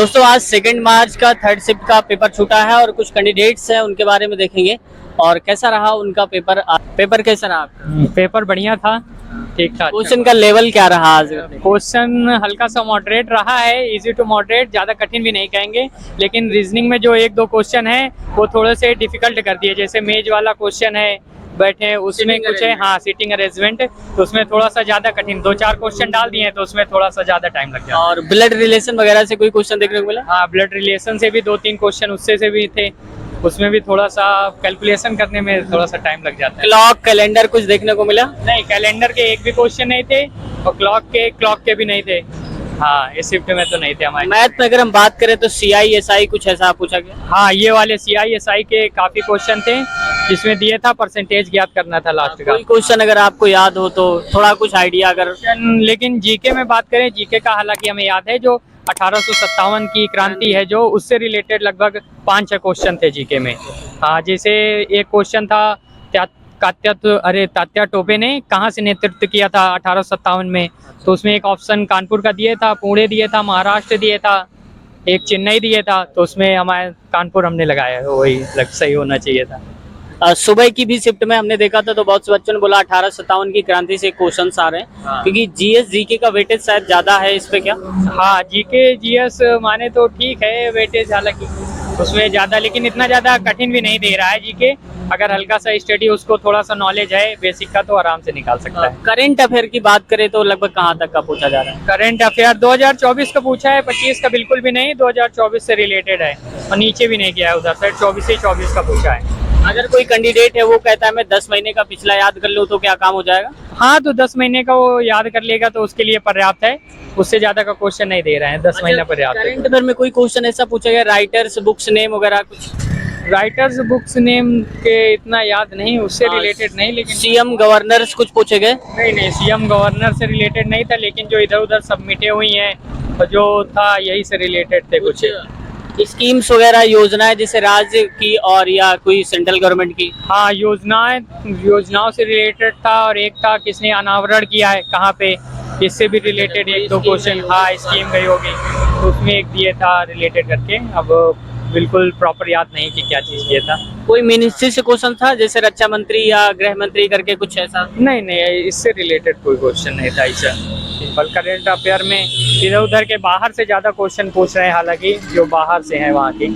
दोस्तों आज 2 मार्च का थर्ड शिफ्ट का पेपर छूटा है और कुछ कैंडिडेट्स हैं उनके बारे में देखेंगे और कैसा रहा उनका पेपर। पेपर कैसा रहा आपका? पेपर बढ़िया था, ठीक था। क्वेश्चन का लेवल क्या रहा आज? क्वेश्चन हल्का सा मॉडरेट रहा है, इजी टू मॉडरेट, ज़्यादा कठिन भी नहीं कहेंगे। लेकिन रीजनिंग में जो 1-2 क्वेश्चन है वो थोड़े से डिफिकल्ट कर दिए। जैसे मेज वाला क्वेश्चन है, बैठे हैं उसमें कुछ है, हाँ सीटिंग अरेंजमेंट, तो उसमें थोड़ा सा ज़्यादा कठिन 2-4 क्वेश्चन डाल दिए हैं, तो उसमें थोड़ा सा ज़्यादा टाइम लग जाता है। और ब्लड रिलेशन वगैरह से कोई क्वेश्चन देखने को मिला? हाँ, ब्लड रिलेशन से भी 2-3 क्वेश्चन उससे से भी थे, उसमें भी थोड़ा सा कैलकुलेशन करने में थोड़ा सा टाइम लग जाता है। क्लॉक कैलेंडर कुछ देखने को मिला? नहीं, कैलेंडर के एक भी क्वेश्चन नहीं थे और क्लॉक के भी नहीं थे। हाँ, इस शिफ्ट में तो नहीं थे हमारे। मैथ में अगर हम बात करें तो CISI कुछ ऐसा पूछा गया? हाँ, ये वाले CISI के काफी क्वेश्चन थे, जिसमें दिए था परसेंटेज ज्ञात करना था लास्ट का। कोई क्वेश्चन अगर आपको याद हो तो थोड़ा कुछ आइडिया अगर। लेकिन जीके में बात करें, जीके का हालांकि हमें याद है जो 1857 की क्रांति है जो, उससे रिलेटेड लगभग 5-6 क्वेश्चन थे जीके में। हाँ, जैसे एक क्वेश्चन था तात्या टोपे ने कहाँ से नेतृत्व किया था 1857 में, तो उसमें एक ऑप्शन कानपुर का दिए था, पुणे दिए था, महाराष्ट्र दिए था, एक चेन्नई दिए था, तो उसमें हमारे कानपुर हमने लगाया है, वही सही होना चाहिए था। सुबह की भी शिफ्ट में हमने देखा था तो बहुत से बच्चों ने बोला 1857 की क्रांति से क्वेश्चंस आ रहे हैं। हाँ। क्योंकि GS GK का वेटेज शायद ज्यादा है इस पे क्या? हाँ, GK GS माने तो ठीक है वेटेज, हालांकि उसमें ज्यादा, लेकिन इतना ज्यादा कठिन भी नहीं दे रहा है GK। अगर हल्का सा स्टडी, उसको थोड़ा सा नॉलेज है बेसिक का, तो आराम से निकाल सकता है। करंट अफेयर की बात करें तो लगभग कहाँ तक का पूछा जा रहा है? करंट अफेयर 2024 का पूछा है, 25 का बिल्कुल भी नहीं, 2024 से रिलेटेड है और नीचे भी नहीं गया है उधर से, 24 का पूछा है। अगर कोई कैंडिडेट है वो कहता है मैं 10 महीने का पिछला याद कर लूँ तो क्या काम हो जाएगा? हाँ, तो 10 महीने का वो याद कर लेगा तो उसके लिए पर्याप्त है, उससे ज्यादा का क्वेश्चन नहीं दे रहे हैं, 10 महीना पर्याप्त है। करंट अफेयर में कोई क्वेश्चन ऐसा पूछा गया राइटर्स बुक्स नेम वगैरह कुछ? राइटर्स बुक्स नेम के इतना याद नहीं, उससे रिलेटेड नहीं, लेकिन CM गवर्नर्स कुछ पूछे गए? नहीं, CM गवर्नर से रिलेटेड नहीं था, लेकिन जो इधर उधर सबमिटे हुई हैं और जो था यही से रिलेटेड थे कुछ स्कीम्स वगैरह, योजनाएं जैसे राज्य की और या कोई सेंट्रल गवर्नमेंट की? हाँ, योजनाओं से रिलेटेड था, और एक था किसने अनावरण किया है कहाँ पे, इससे भी रिलेटेड 1-2 क्वेश्चन। हाँ, स्कीम गई होगी तो उसमें एक दिए था रिलेटेड करके, अब बिल्कुल प्रॉपर याद नहीं कि क्या चीज़ किया था। कोई मिनिस्ट्री से क्वेश्चन था जैसे रक्षा मंत्री या गृह मंत्री करके कुछ ऐसा? नहीं, इससे रिलेटेड कोई क्वेश्चन नहीं था ऐसा। सिंपल करंट अफेयर में इधर उधर के बाहर से ज़्यादा क्वेश्चन पूछ रहे हैं, हालांकि जो बाहर से हैं वहाँ के।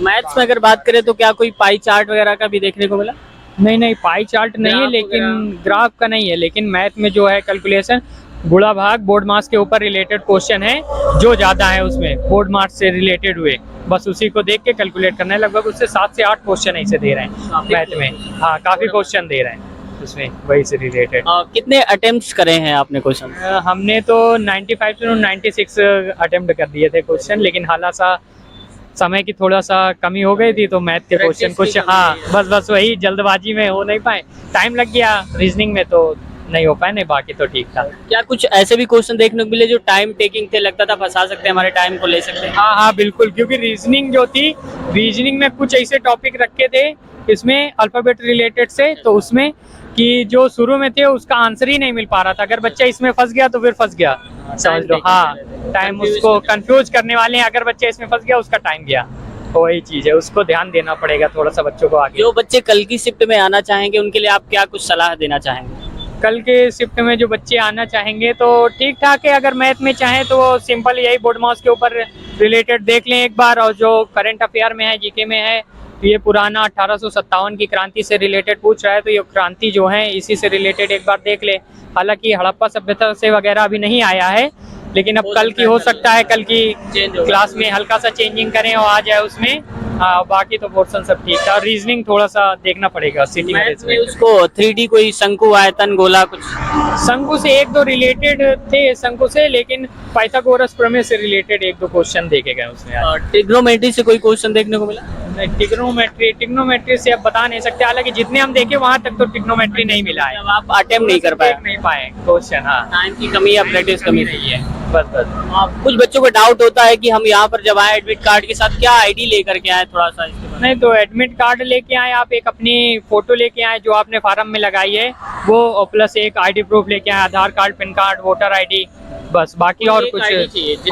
मैथ्स में अगर बात करें तो क्या कोई पाई चार्ट वगैरह का भी देखने को मिला? नहीं, पाई चार्ट नहीं है, लेकिन ग्राफ का नहीं है, लेकिन मैथ में जो है कैलकुलेशन, गुणा भाग, बोर्ड मार्क्स के ऊपर रिलेटेड क्वेश्चन है जो ज़्यादा है, उसमें बोर्ड मार्क्स से रिलेटेड हुए, बस उसी को देख के कैलकुलेट करना है। लगभग उससे 7 से 8 क्वेश्चन ऐसे दे रहे हैं मैथ में। हाँ, काफ़ी क्वेश्चन दे रहे हैं उसमें, वही से रिलेटेड। कितने अटेम्प्ट्स करे हैं आपने क्वेश्चन? हमने तो 95 से 96 अटेम्प्ट कर दिए थे क्वेश्चन, लेकिन हालांकि समय की थोड़ा सा कमी हो गई थी तो मैथ के क्वेश्चन कुछ, हाँ बस वही जल्दबाजी में हो नहीं पाए, टाइम लग गया रीजनिंग में तो नहीं हो पाए, नहीं बाकी तो ठीक था। क्या कुछ ऐसे भी क्वेश्चन देखने को मिले जो टाइम टेकिंग थे, लगता था फंसा सकते हैं, हमारे टाइम को ले सकते हैं? हाँ, बिल्कुल, क्योंकि रीजनिंग जो थी, रीजनिंग में कुछ ऐसे टॉपिक रखे थे इसमें अल्फाबेट रिलेटेड से, तो उसमें कि जो शुरू में थे उसका आंसर ही नहीं मिल पा रहा था। अगर बच्चा इसमें फंस गया तो फिर फंस गया, समझ लो। हाँ, टाइम उसको कंफ्यूज करने वाले हैं, अगर बच्चा इसमें फंस गया उसका टाइम गया, तो वही चीज़ है, उसको ध्यान देना पड़ेगा थोड़ा सा बच्चों को आगे। जो बच्चे कल की शिफ्ट में आना चाहेंगे उनके लिए आप क्या कुछ सलाह देना चाहेंगे? कल के शिफ्ट में जो बच्चे आना चाहेंगे तो ठीक ठाक है, अगर मैथ में चाहें तो वो सिंपल यही बोर्ड मार्क्स के ऊपर रिलेटेड देख लें एक बार, और जो करंट अफेयर में है, जीके में है, तो ये पुराना 1857 की क्रांति से रिलेटेड पूछ रहा है, तो ये क्रांति जो है इसी से रिलेटेड एक बार देख ले। हालांकि हड़प्पा सभ्यता से वगैरह अभी नहीं आया है, लेकिन अब कल की हो सकता है, कल की क्लास में हल्का सा चेंजिंग करें और आ जाए उसमें। हाँ, बाकी तो पोर्शन सब ठीक था, रीजनिंग थोड़ा सा देखना पड़ेगा सिटिंग में उसको 3D कोई शंकु, आयतन, गोला कुछ? शंकु से 1-2 रिलेटेड थे शंकु से, लेकिन पाइथागोरस प्रमेय से रिलेटेड 1-2 क्वेश्चन देखे गए उसमें। ट्रिग्नोमेट्री से कोई क्वेश्चन देखने को मिला? टिग्नोमेट्री से अब बता नहीं सकते, हालांकि जितने हम देखे वहाँ तक तो टिग्नोमेट्री नहीं मिला है। अब आप अटेम्प्ट नहीं कर पाए, देख नहीं पाए क्वेश्चन। हाँ, टाइम की कमी या प्रैक्टिस कमी नहीं है, बस। कुछ बच्चों को डाउट होता है कि हम यहाँ पर जब आए एडमिट कार्ड के साथ क्या आईडी लेकर के आए, थोड़ा सा इसके बारे नहीं तो एडमिट कार्ड लेके आए आप, एक अपनी फोटो लेके आए जो आपने फार्म में लगाई है वो, और प्लस एक आईडी प्रूफ लेके आए, Aadhaar card, PAN card, voter ID, बस। बाकी और कुछ,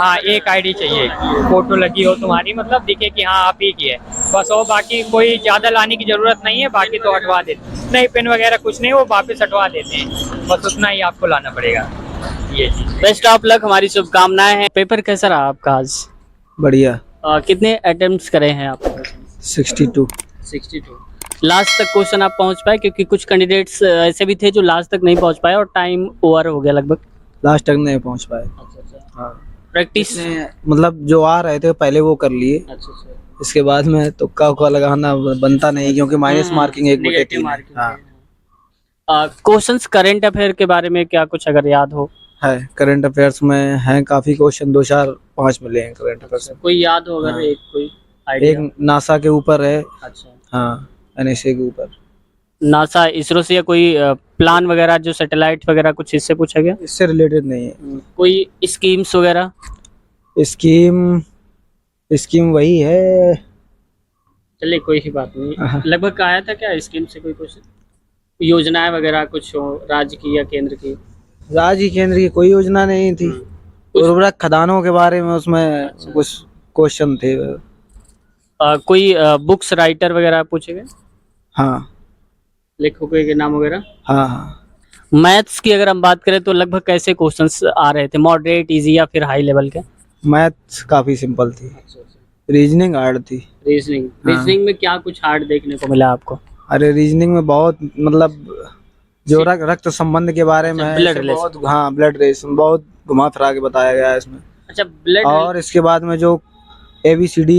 हाँ एक आईडी चाहिए, फोटो लगी हो तुम्हारी, मतलब दिखे कि हाँ आप ही की है, बस। और बाकी कोई ज्यादा लाने की जरूरत नहीं है, बाकी तो हटवा देते नहीं, पेन वगैरह कुछ नहीं, वो वापस हटवा देते हैं, बस उतना ही आपको लाना पड़ेगा। ये चीज। बेस्ट ऑफ लक, हमारी शुभकामनाएं हैं। पेपर कैसा रहा आपका आज? बढ़िया। कितने अटेम्प्ट्स करे हैं आप? 62। लास्ट तक क्वेश्चन आप पहुंच पाए? क्योंकि कुछ कैंडिडेट्स ऐसे भी थे जो लास्ट तक नहीं पहुंच पाए और टाइम ओवर हो गया लगभग। लास्ट तक नहीं पहुंच पाए। हाँ। प्रैक्टिस मतलब जो आ रहे थे पहले वो कर लिए। इसके बाद में तुक्का उक्का लगाना बनता नहीं, क्योंकि माइनस मार्किंग 1/3 है। हाँ। क्वेश्चंस करंट अफेयर के बारे में क्या कुछ अगर याद हो? है, करंट अफेयर्स में हैं काफी क्वेश्चन, 2 4 5 मिले हैं करंट अफेयर्स में। कोई याद हो अगर? हाँ। एक कोई आइडिया? एक नासा के ऊपर है। अच्छा, हाँ, NSA के ऊपर। नासा इसरो से या कोई प्लान वगैरह जो सैटेलाइट वगैरह कुछ इससे पूछा गया? इससे रिलेटेड नहीं है। कोई स्कीम्स वगैरह? स्कीम वही है। चलिए कोई ही बात नहीं। लगभग आया था क्या स्कीम से कोई क्वेश्चन? योजनाएं वगैरह कुछ हो राज्य की या केंद्र की? राज्य केंद्र की कोई योजना नहीं थी। उर्वरक खदानों के बारे में उसमें कुछ क्वेश्चन थे। कोई बुक्स राइटर वगैरह पूछे गए? हाँ। लेखकों के नाम वगैरह? हाँ हाँ। मैथ्स की अगर हम बात करें तो लगभग कैसे क्वेश्चंस आ रहे थे? मॉडरेट, इजी या फिर हाई लेवल के? मैथ्स काफी सिंपल थी। रीजनिंग हार्ड थी। रीजनिंग में क्या कुछ हार्ड देखने को मिला आपको? अरे रीजनिंग में बहुत, मतलब जो रक्त संबंध के बारे में है, ब्लड ऐसे बहुत, हाँ ब्लड रिलेशन बहुत घुमा फिरा के बताया गया है इसमें। अच्छा, ब्लड। और इसके बाद में जो ABCD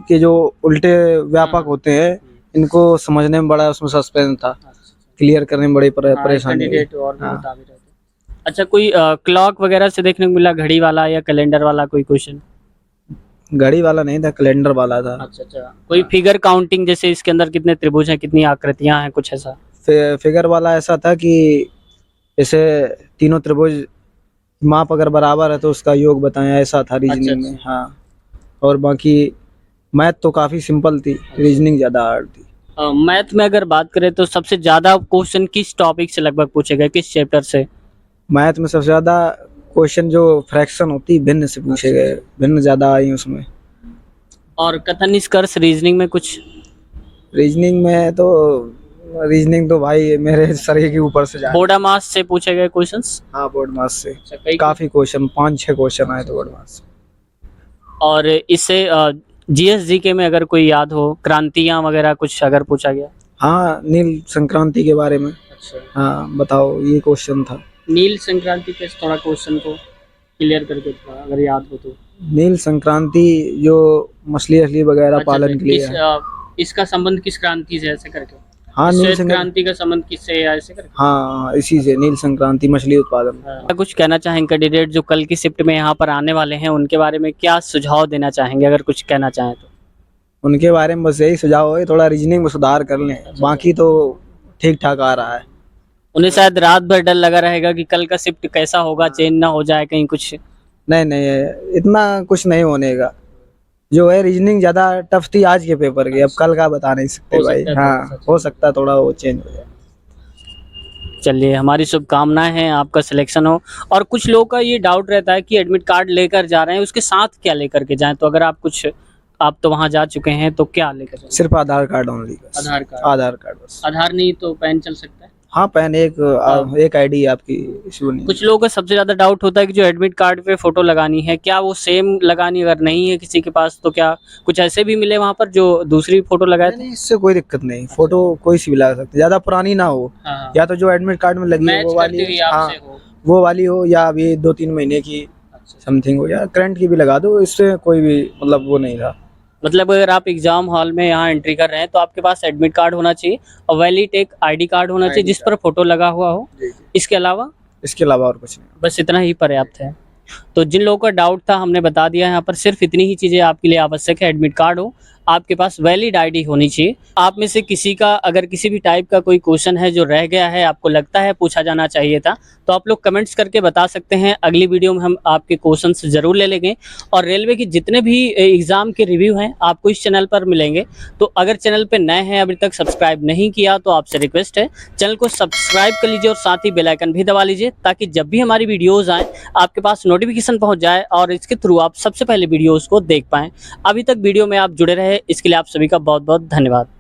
के जो उल्टे व्यापक होते हैं, इनको समझने में बड़ा उसमें सस्पेंस था, क्लियर करने में बड़ी परेशानी हुई। हाँ। अच्छा, कोई क्लॉक वगैरह से देखने को मिला? घड़ी वाला या कैलेंडर वाला कोई क्वेश्चन? घड़ी वाला नहीं था, कैलेंडर वाला था। अच्छा। कोई फिगर काउंटिंग, जैसे इसके अंदर कितने त्रिभुज हैं, कितनी आकृतियां हैं, कुछ ऐसा? फिगर वाला ऐसा था कि जैसे तीनों त्रिभुज माप अगर बराबर है तो उसका योग बताया, ऐसा था रीजनिंग में। हाँ। और बाकी मैथ तो काफी सिंपल थी, रीजनिंग ज्यादा हार्ड थी। मैथ में अगर बात करें तो सबसे ज्यादा क्वेश्चन किस टॉपिक से लगभग पूछे गए, किस चैप्टर से? मैथ में सबसे ज्यादा क्वेश्चन जो फ्रैक्शन होती है, भिन्न से पूछे गए, भिन्न ज्यादा आई उसमें। और कथन निष्कर्ष रीजनिंग में कुछ? रीजनिंग तो भाई मेरे शरीर के ऊपर से जा। बोर्ड मास से पूछे गए क्वेश्चंस? हाँ, बोर्ड मास से काफी क्वेश्चन, 5-6 क्वेश्चन आए थे बोर्ड मास से। और इससे GS/GK में अगर कोई याद हो, क्रांतियां वगैरह कुछ अगर पूछा गया? हाँ, नील संक्रांति के बारे में। अच्छा। हाँ बताओ, ये क्वेश्चन था। नील संक्रांति पे थोड़ा क्वेश्चन को क्लियर करके थोड़ा अगर याद हो तो। नील संक्रांति जो मछली वगैरह पालन के लिए है। इसका संबंध किस क्रांति से, ऐसे करके? हाँ, नील क्रांति का संबंध किससे है, ऐसे करके? हाँ, इसी से, नील संक्रांति मछली उत्पादन। कुछ कहना चाहेंगे कैंडिडेट जो कल की शिफ्ट में यहाँ पर आने वाले हैं, उनके बारे में क्या सुझाव देना चाहेंगे अगर कुछ कहना चाहें तो? उनके बारे में बस यही सुझाव है, थोड़ा रीजनिंग में सुधार कर लें, बाकी तो ठीक ठाक आ रहा है। उन्हें शायद रात भर डर लगा रहेगा कि कल का शिफ्ट कैसा होगा, चेंज ना हो जाए कहीं कुछ? नहीं, इतना कुछ नहीं होने का। जो है रीजनिंग ज्यादा टफ थी आज के पेपर की, अब कल का बता नहीं सकते भाई। हाँ, हो सकता है थोड़ा वो चेंज हो जाए। चलिए, हमारी शुभकामनाएं हैं आपका सिलेक्शन हो। और कुछ लोगों का ये डाउट रहता है कि एडमिट कार्ड लेकर जा रहे हैं, उसके साथ क्या लेकर के जाएं? तो अगर आप तो वहां जा चुके हैं तो क्या लेकर जाएं? सिर्फ आधार कार्ड ओनली। आधार कार्ड बस? आधार नहीं तो पैन चल सकता है? हाँ, पैन एक आईडी आपकी इशू नहीं। कुछ लोगों का सबसे ज्यादा डाउट होता है कि जो एडमिट कार्ड पे फोटो लगानी है, क्या वो सेम लगानी? अगर नहीं है किसी के पास तो क्या कुछ ऐसे भी मिले वहाँ पर जो दूसरी फोटो लगाए? नहीं, इससे कोई दिक्कत नहीं, फोटो कोई सी भी लगा सकते, ज्यादा पुरानी ना हो। हाँ। या तो जो एडमिट कार्ड में लगी है वो वाली, हाँ वो वाली हो, या अभी 2-3 महीने की समथिंग हो, या करंट की भी लगा दो, इससे कोई भी मतलब वो नहीं था। मतलब अगर आप एग्जाम हॉल में यहाँ एंट्री कर रहे हैं तो आपके पास एडमिट कार्ड होना चाहिए और वैलिड एक ID कार्ड होना चाहिए जिस पर फोटो लगा हुआ हो। इसके अलावा और कुछ नहीं, बस इतना ही पर्याप्त है। तो जिन लोगों का डाउट था हमने बता दिया, यहाँ पर सिर्फ इतनी ही चीजें आपके लिए आवश्यक है। एडमिट कार्ड हो, आपके पास वैलिड आईडी होनी चाहिए। आप में से किसी का अगर किसी भी टाइप का कोई क्वेश्चन है जो रह गया है, आपको लगता है पूछा जाना चाहिए था, तो आप लोग कमेंट्स करके बता सकते हैं। अगली वीडियो में हम आपके क्वेश्चंस ज़रूर ले लेंगे। और रेलवे के जितने भी एग्ज़ाम के रिव्यू हैं आपको इस चैनल पर मिलेंगे। तो अगर चैनल पर नए हैं, अभी तक सब्सक्राइब नहीं किया, तो आपसे रिक्वेस्ट है चैनल को सब्सक्राइब कर लीजिए और साथ ही बेल आइकन भी दबा लीजिए, ताकि जब भी हमारी वीडियोज़ आएँ आपके पास नोटिफिकेशन पहुँच जाए और इसके थ्रू आप सबसे पहले वीडियोज़ को देख पाएँ। अभी तक वीडियो में आप जुड़े रहे, इसके लिए आप सभी का बहुत बहुत धन्यवाद।